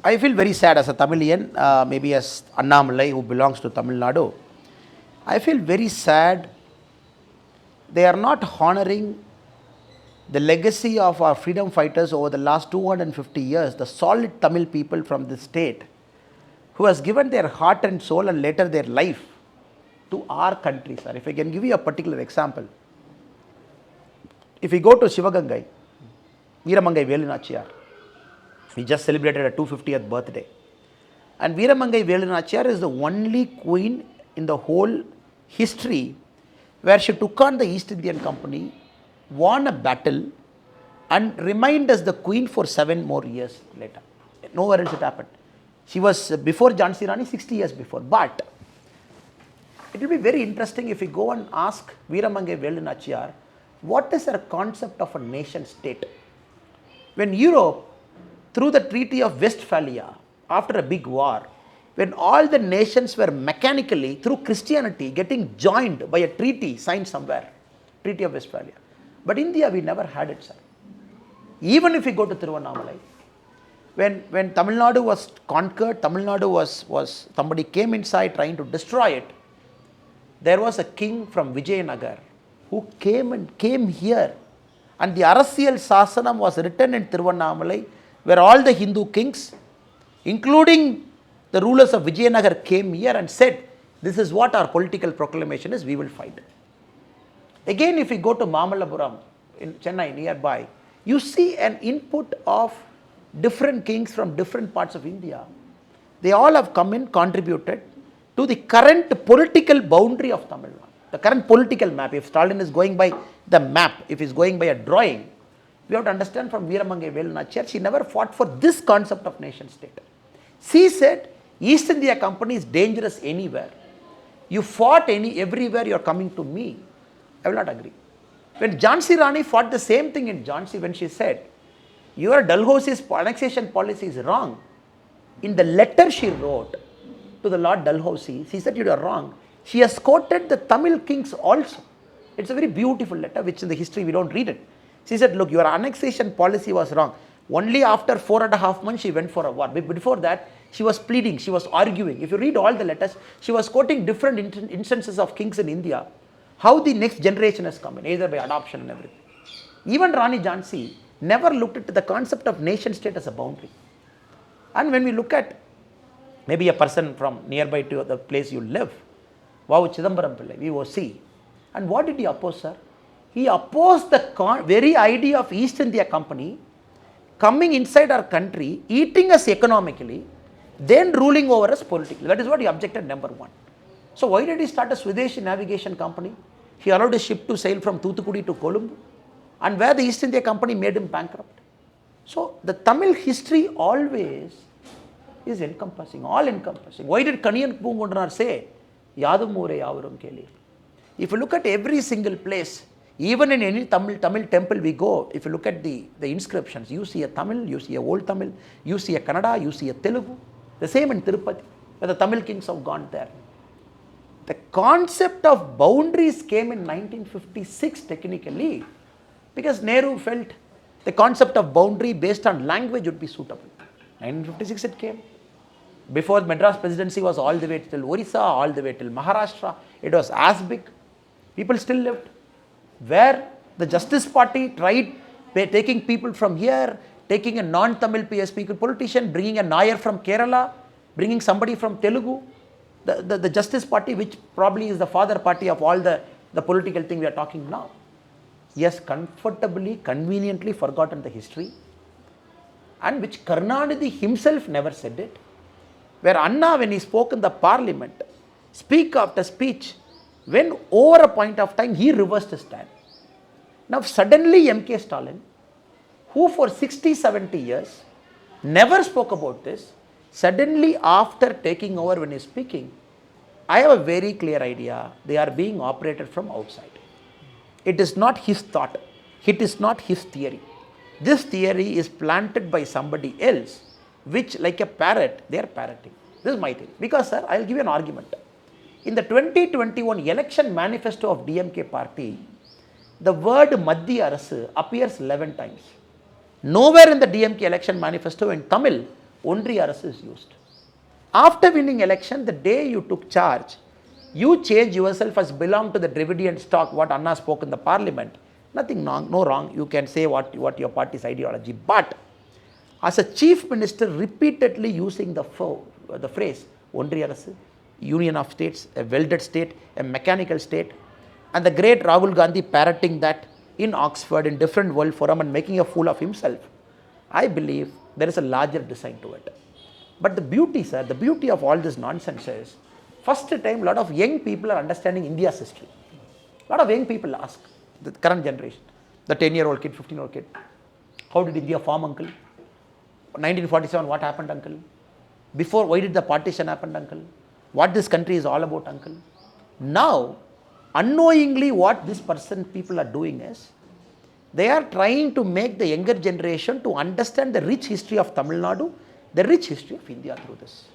I feel very sad as a Tamilian, maybe as Annamalai who belongs to Tamil Nadu. I feel very sad they are not honoring the legacy of our freedom fighters over the last 250 years, the solid Tamil people from this state who has given their heart and soul and later their life to our country, sir. If I can give you a particular example, if we go to Sivagangai, Veeramangai Velu Nachiyar, we just celebrated her 250th birthday. And Veeramangai Velu Nachiyar is the only queen in the whole history where she took on the East Indian Company, won a battle, and remained as the queen for 7 more years later. Nowhere else it happened. She was before Jhansi Rani, 60 years before. But it will be very interesting if we go and ask Veeramangai Velu Nachiyar, what is her concept of a nation state? When Europe, through the Treaty of Westphalia, after a big war, when all the nations were mechanically, through Christianity, getting joined by a treaty signed somewhere, Treaty of Westphalia. But India, we never had it, sir. Even if we go to Annamalai, when Tamil Nadu was conquered, Tamil Nadu was somebody came inside trying to destroy it. There was a king from Vijayanagar who came here, and the Arasiyal Sasanam was written in Tiruvannamalai, where all the Hindu kings, including the rulers of Vijayanagar, came here and said, this is what our political proclamation is, we will fight. Again, if we go to Mamallapuram in Chennai nearby, you see an input of different kings from different parts of India. They all have come in, contributed to the current political boundary of Tamil Nadu, the current political map. If Stalin is going by the map, if he is going by a drawing, we have to understand from Veeramangai Velu Nachiyar, she never fought for this concept of nation state. She said, East India Company is dangerous anywhere. You fought everywhere, you are coming to me. I will not agree. When Jhansi Rani fought the same thing in Jhansi, when she said, your Dalhousie's annexation policy is wrong. In the letter she wrote to the Lord Dalhousie, she said, you are wrong. She has quoted the Tamil kings also. It's a very beautiful letter, which in the history we don't read it. She said, look, your annexation policy was wrong. Only after 4.5 months she went for a war. Before that, she was pleading, she was arguing. If you read all the letters, she was quoting different instances of kings in India, how the next generation has come in, either by adoption and everything. Even Rani Jhansi never looked at the concept of nation state as a boundary. And when we look at maybe a person from nearby to the place you live, Vavu Chidambaram Pillai, VOC, and what did he oppose, sir? He opposed the very idea of East India Company coming inside our country, eating us economically, then ruling over us politically. That is what he objected, number one. So why did he start a Swadeshi navigation company? He allowed a ship to sail from Thoothukudi to Colombo, and where the East India Company made him bankrupt. So the Tamil history always is encompassing, all encompassing. Why did Kaniyan Poongundanar say, Yadum Ure Yavarum Keli? If you look at every single place, even in any Tamil temple we go, if you look at the inscriptions, you see a Tamil, you see a old Tamil, you see a Kannada, you see a Telugu. The same in Tirupati, where the Tamil kings have gone there. The concept of boundaries came in 1956 technically, because Nehru felt the concept of boundary based on language would be suitable. 1956 it came. Before Madras presidency was all the way till Orissa, all the way till Maharashtra. It was as big. People still lived. Where the Justice Party tried taking people from here, taking a non-Tamil PSP politician, bringing a Nayar from Kerala, bringing somebody from Telugu. The Justice Party, which probably is the father party of all the political thing we are talking now. Yes, comfortably, conveniently forgotten the history, and which Karunanidhi himself never said it. Where Anna, when he spoke in the parliament, speak after speech, when over a point of time he reversed his stand. Now suddenly M.K. Stalin, who for 60-70 years never spoke about this, suddenly after taking over when he is speaking, I have a very clear idea, they are being operated from outside. It is not his thought, it is not his theory. This theory is planted by somebody else, which like a parrot, they are parroting. This is my theory. Because sir, I will give you an argument. In the 2021 election manifesto of DMK party, the word Madhya Arasu appears 11 times. Nowhere in the DMK election manifesto in Tamil Ondriya Arasu is used. After winning election, the day you took charge, you change yourself as belong to the Dravidian stock, what Anna spoke in the parliament. Nothing wrong, no wrong. You can say what your party's ideology. But as a chief minister repeatedly using the phrase Ondriya Arasu, union of states, a welded state, a mechanical state, and the great Rahul Gandhi parroting that in Oxford, in different world forum and making a fool of himself, I believe there is a larger design to it. But the beauty, sir, the beauty of all this nonsense is, first time a lot of young people are understanding India's history. A lot of young people ask, the current generation, the 10-year-old kid, 15-year-old kid, how did India form, uncle? 1947, what happened, uncle? Before, why did the partition happen, uncle? What this country is all about, uncle? Now, unknowingly what this people are doing is, they are trying to make the younger generation to understand the rich history of Tamil Nadu, the rich history of India through this.